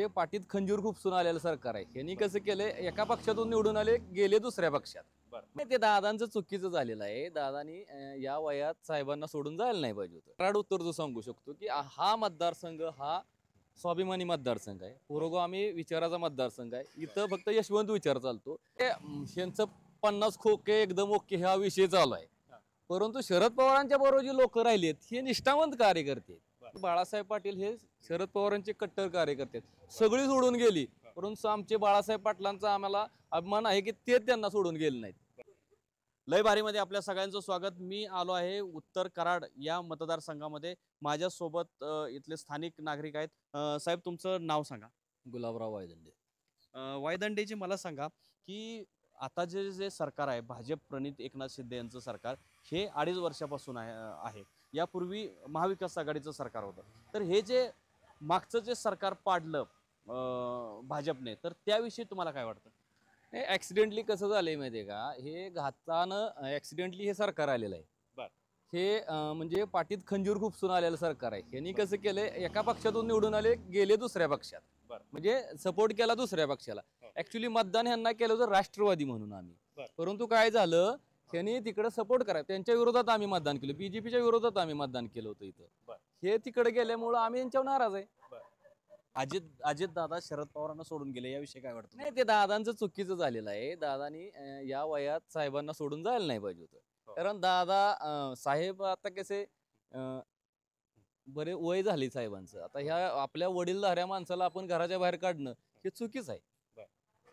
म्हणजे पाठीत खंजीर खुपसून आलेलं सरकार आहे. यांनी कसं केलंय, एका पक्षातून निवडून आले, गेले दुसऱ्या पक्षात. नाही, ते दादांचं चुकीचं झालेलं आहे. दादानी या वयात साहेबांना सोडून जायला नाही पाहिजे होतं. कराड उत्तर जो सांगू शकतो की हा मतदारसंघ हा स्वाभिमानी मतदारसंघ आहे, पुरोगामी विचाराचा मतदारसंघ आहे. इथं फक्त यशवंत विचार चालतो. यांचं 50 खोके एकदम ओके हा विषय चालू आहे. परंतु शरद पवारांच्या बरोबर जे लोक राहिलेत हे निष्ठावंत कार्यकर्ते आहेत. बाळासाहेब पाटील हे शरद पवारांचे कट्टर कार्यकर्ते आहेत. सगळी सोडून गेली, परंतु आमचे बाळासाहेब पाटलांचा आम्हाला अभिमान आहे की ते त्यांना सोडून गेले नाहीत. लय भारीमध्ये आपल्या सगळ्यांचं स्वागत. मी आलो आहे उत्तर कराड या मतदारसंघामध्ये. माझ्यासोबत इथले स्थानिक नागरिक आहेत. साहेब, तुमचं नाव सांगा. गुलाबराव वायदंडे. वायदंडेजी, मला सांगा की आता जे जे सरकार आहे, भाजप प्रणित एकनाथ शिंदे यांचं सरकार, हे 2.5 वर्षापासून आहे. यापूर्वी महाविकास आघाडीचं सरकार होतं. तर हे जे मागचं जे सरकार पाडलं भाजपने, तर त्याविषयी तुम्हाला काय वाटतं? हे ऍक्सिडेंटली कसं झालंय माहितीये का, हे घातानं ऍक्सिडेंटली हे सरकार आलेलं आहे. हे म्हणजे पाठीत खंजीर खुपसून आलेलं सरकार आहे. यांनी कसं केलंय, एका पक्षातून निवडून आले, गेले दुसऱ्या पक्षात. म्हणजे सपोर्ट केला दुसऱ्या पक्षाला. ऍक्च्युली मतदान यांना केलं होतं राष्ट्रवादी म्हणून आम्ही. परंतु काय झालं, त्यांनी तिकडे सपोर्ट करा, त्यांच्या विरोधात आम्ही मतदान केलं. बीजेपीच्या विरोधात आम्ही मतदान केलं होतं इथं. हे तिकडे गेल्यामुळं आम्ही यांच्यावर नाराज आहे. अजित दादा शरद पवारांना सोडून गेले, याविषयी काय वाटतं? नाही, ते दादांचं चुकीचं झालेलं आहे. दादानी या वयात साहेबांना सोडून जायला नाही पाहिजे होतं. कारण दादा साहेब आता कसे बरे वय झाले साहेबांचं. आता ह्या आपल्या वडीलधाऱ्या माणसाला आपण घराच्या बाहेर काढणं हे चुकीच आहे.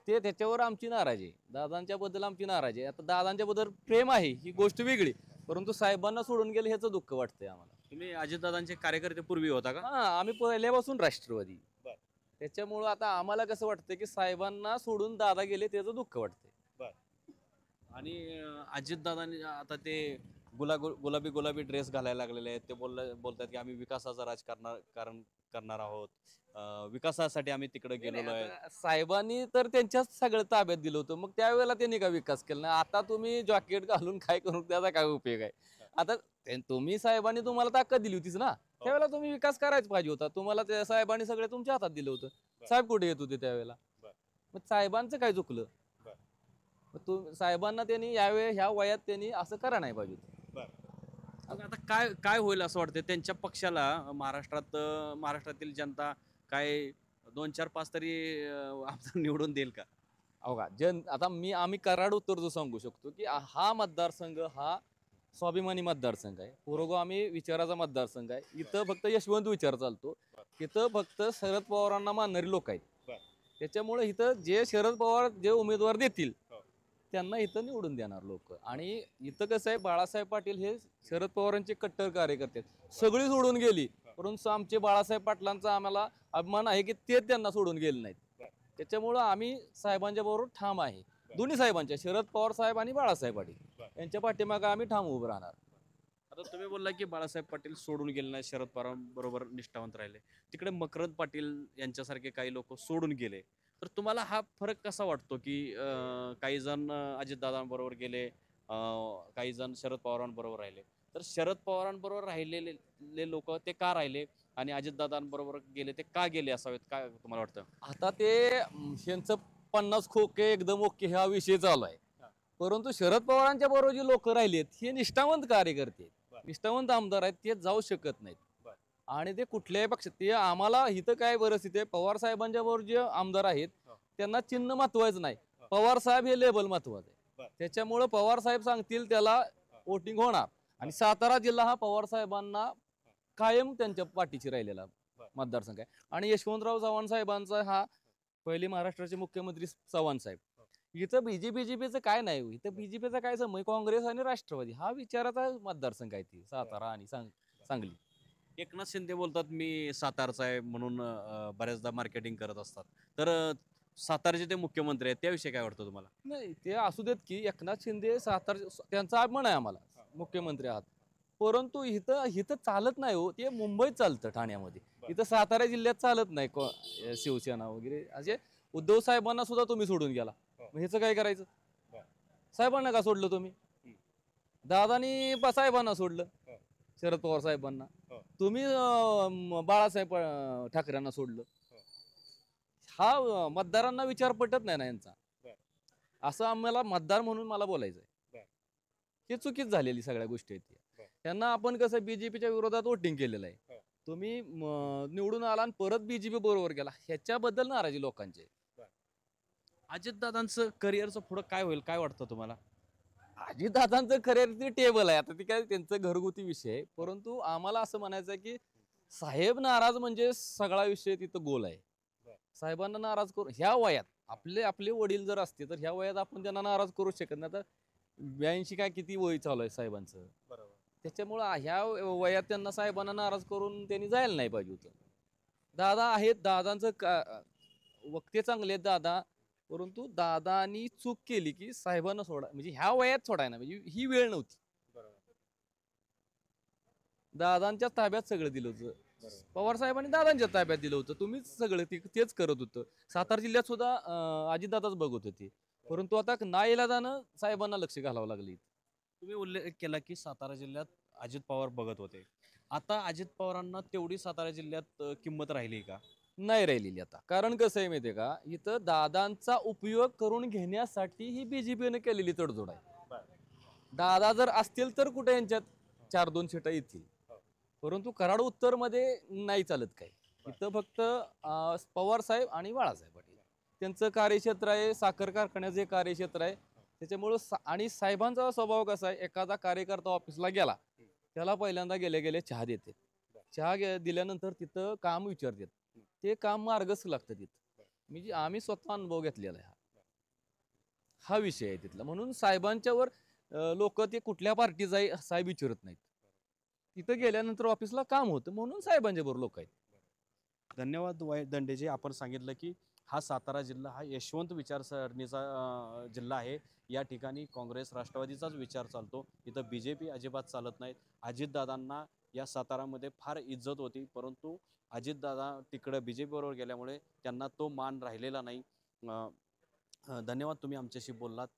ते त्याच्यावर आमची नाराजी आहे. दादांच्या बद्दल आमची नाराजी आहे. आता दादांच्या बद्दल प्रेम आहे ही गोष्ट वेगळी, परंतु साहेबांना सोडून गेले ह्याचं दुःख वाटतंय आम्हाला. तुम्ही अजितदादांचे कार्यकर्ते पूर्वी होता का? हा, आम्ही पहिल्यापासून राष्ट्रवादी. त्याच्यामुळं आता आम्हाला कसं वाटतं की साहेबांना सोडून दादा गेले त्याचं दुःख वाटतंय. आणि अजितदादांनी आता ते गुलाबी ड्रेस घालायला लागलेले आहेत. ते बोलतात की आम्ही विकासाचं राजकारण करणार आहोत, विकासासाठी आम्ही तिकडे गेलेलो आहे. साहेबांनी तर त्यांच्याच सगळं ताब्यात दिलं होतं, मग त्यावेळेला त्यांनी काय विकास केला नाही. आता तुम्ही जॉकेट घालून काय करून त्याचा काय उपयोग आहे? आता तुम्ही साहेबांनी तुम्हाला ताकद दिली होतीच ना, त्यावेळेला तुम्ही विकास करायच पाहिजे होता. तुम्हाला त्या साहेबांनी सगळे तुमच्या हातात दिलं होतं. साहेब कुठे येत होते त्यावेळेला? मग साहेबांचं काय चुकलं? साहेबांना त्यांनी यावेळी ह्या वयात त्यांनी असं करा नाही पाहिजे होतं. आता काय होईल असं वाटतं त्यांच्या पक्षाला? महाराष्ट्रातील जनता काय 2-4-5 तरी आमदार निवडून देईल का? हो का, आता आम्ही कराड उत्तर जो सांगू शकतो की हा मतदारसंघ हा स्वाभिमानी मतदारसंघ आहे, पुरोगामी विचाराचा मतदारसंघ आहे. इथं फक्त यशवंत विचार चालतो. इथं फक्त शरद पवारांना मानणारी लोक आहेत. त्याच्यामुळे इथं जे शरद पवार जे उमेदवार देतील त्यांना इथं निवडून देणार लोक. आणि इथं कसं आहे, बाळासाहेब पाटील हे शरद पवारांचे कट्टर कार्यकर्ते आहेत. सगळी सोडून गेली, परंतु आमचे बाळासाहेब पाटलांचा आम्हाला अभिमान आहे की ते त्यांना सोडून गेले नाहीत. त्याच्यामुळं आम्ही साहेबांच्या बरोबर ठाम आहे. दोन्ही साहेबांच्या, शरद पवार साहेब आणि बाळासाहेब पाटील यांच्या पाठीमागे आम्ही ठाम उभं राहणार. आता तुम्ही बोलला की बाळासाहेब पाटील सोडून गेले नाही, शरद पवारांबरोबर निष्ठावंत राहिले. तिकडे मकरंद पाटील यांच्यासारखे काही लोक सोडून गेले. तर तुम्हाला हा फरक कसा वाटतो की काही जण अजितदादांबरोबर गेले, काही जण शरद पवारांबरोबर राहिले? तर शरद पवारांबरोबर राहिलेले लोक ते का राहिले आणि अजितदादांबरोबर गेले ते का गेले असावेत, काय तुम्हाला वाटतं? आता ते यांचं 50 खोके एकदम ओके हा विषय चालू आहे. परंतु शरद पवारांच्या बरोबर जे लोक राहिलेत हे निष्ठावंत कार्यकर्ते आहेत, निष्ठावंत आमदार आहेत. ते जाऊ शकत नाहीत. आणि ते कुठल्याही पक्षात, ते आम्हाला इथं काय परिस्थिती आहे, पवार साहेबांच्या बरोबर जे आमदार आहेत त्यांना चिन्ह महत्वाचं नाही, पवार साहेब हे लेबल महत्वाचं आहे. त्याच्यामुळे पवार साहेब सांगतील त्याला वोटिंग होणार. आणि सातारा जिल्हा हा पवार साहेबांना कायम त्यांच्या पाठीशी राहिलेला मतदारसंघ आहे. आणि यशवंतराव चव्हाण साहेबांचा हा पहिले महाराष्ट्राचे मुख्यमंत्री चव्हाण साहेब. इथं बीजेपीचं काय नाही, इथं बीजेपीचा काय समज, काँग्रेस आणि राष्ट्रवादी हा विचाराचा मतदारसंघ आहे. ती सातारा आणि सांगली. एकनाथ शिंदे बोलतात मी सातारचा आहे म्हणून बऱ्याचदा मार्केटिंग करत असतात. तर सातारचे ते मुख्यमंत्री आहेत, त्याविषयी काय वाटतं तुम्हाला? नाही, ते असू देत की एकनाथ शिंदे सातारा त्यांचा अभिमान आहे आम्हाला, मुख्यमंत्री आहात. परंतु इथं चालत नाही हो. ते मुंबईत चालतं, ठाण्यामध्ये. इथं सातारा जिल्ह्यात चालत नाही. शिवसेना वगैरे असे उद्धव साहेबांना सुद्धा तुम्ही सोडून गेला, मग ह्याचं काय करायचं? साहेबांना का सोडलं तुम्ही? दादानी साहेबांना सोडलं, शरद पवार साहेबांना. तुम्ही बाळासाहेब ठाकरेंना सोडलं. हा मतदारांना विचार पटत नाही ना यांचा. बर. असं आम्हाला मतदार म्हणून मला बोलायचं आहे. बर. ही चुकीच झालेली सगळ्या गोष्टी आहेत बर. त्यांना आपण कसं बीजेपीच्या विरोधात वोटिंग केलेलं आहे. हो. तुम्ही निवडून आला आणि परत बीजेपी बरोबर गेला, ह्याच्याबद्दल नाराजी लोकांची. अजितदादांचं करिअरचं पुढं काय होईल, काय वाटतं तुम्हाला? अजितदादांचं करिअर ते टेबल आहे, आता ते काय त्यांचं घरगुती विषय आहे. परंतु आम्हाला असं म्हणायचं आहे की साहेब नाराज म्हणजे सगळा विषय तिथं गोल आहे. बर. साहेबांना नाराज करू ह्या वयात, आपले आपले वडील जर असते तर ह्या वयात आपण त्यांना नाराज करू शकत नाही. आता 82 काय किती वय चालू आहे साहेबांचं, बरोबर. त्याच्यामुळं ह्या वयात त्यांना साहेबांना नाराज करून त्यांनी जायला नाही पाहिजे होतं. दादा आहेत, दादांचं वक्ते चांगले आहेत दादा, परंतु दादानी चूक केली की साहेबांना सोडा, म्हणजे ह्या वयात सोडाय ना, म्हणजे ही वेळ नव्हती. दादांच्या ताब्यात सगळं दिलं होतं. पवार साहेबांनी दादांच्या ताब्यात दिलं होतं. तुम्हीच सगळं तेच करत होतं. सातारा जिल्ह्यात सुद्धा अजितदादाच बघत होते. परंतु आता नाईलाजानं साहेबांना लक्ष घालावं लागली. तुम्ही उल्लेख केला की सातारा जिल्ह्यात अजित पवार बघत होते. आता अजित पवारांना तेवढी सातारा जिल्ह्यात किंमत राहिली का? नाही राहिलेली आता. कारण कसं आहे माहितीये का, इथं दादांचा उपयोग करून घेण्यासाठी ही बीजेपीने केलेली तडजोड आहे. दादा जर असतील तर कुठे यांच्यात 4-2 सीटा येतील. परंतु कराड उत्तर मध्ये नाही चालत काही. इथं फक्त पवार साहेब आणि बाळासाहेब पाटील त्यांचं कार्यक्षेत्र आहे, साखर कारखान्याचे कार्यक्षेत्र आहे. त्याच्यामुळं आणि साहेबांचा स्वभाव कसा आहे, एखादा कार्यकर्ता ऑफिसला गेला त्याला पहिल्यांदा गेले गेले चहा देते. चहा दिल्यानंतर तिथं काम विचारतात, ते काम मार्गच लागतं तिथं. म्हणजे आम्ही स्वतः अनुभव घेतलेला आहे. हा विषय आहे तिथला. म्हणून साहेबांच्यावर लोक ते कुठल्या पार्टीचा आहे साहेब विचारत नाहीत. तिथं गेल्यानंतर ऑफिसला काम होतं म्हणून साहेबांच्या बरोबर लोक आहेत. धन्यवाद दंडेजी. आपण सांगितलं की हा सातारा जिल्हा हा यशवंत विचारसरणीचा जिल्हा आहे. या ठिकाणी काँग्रेस राष्ट्रवादीचाच विचार चालतो. इथं बीजेपी अजिबात चालत नाहीत. अजितदादांना या सातारामध्ये फार इज्जत होती, परंतु अजितदादा तिकडं बीजेपी बरोबर गेल्यामुळे त्यांना तो मान राहिलेला नाही. धन्यवाद, तुम्ही आमच्याशी बोललात.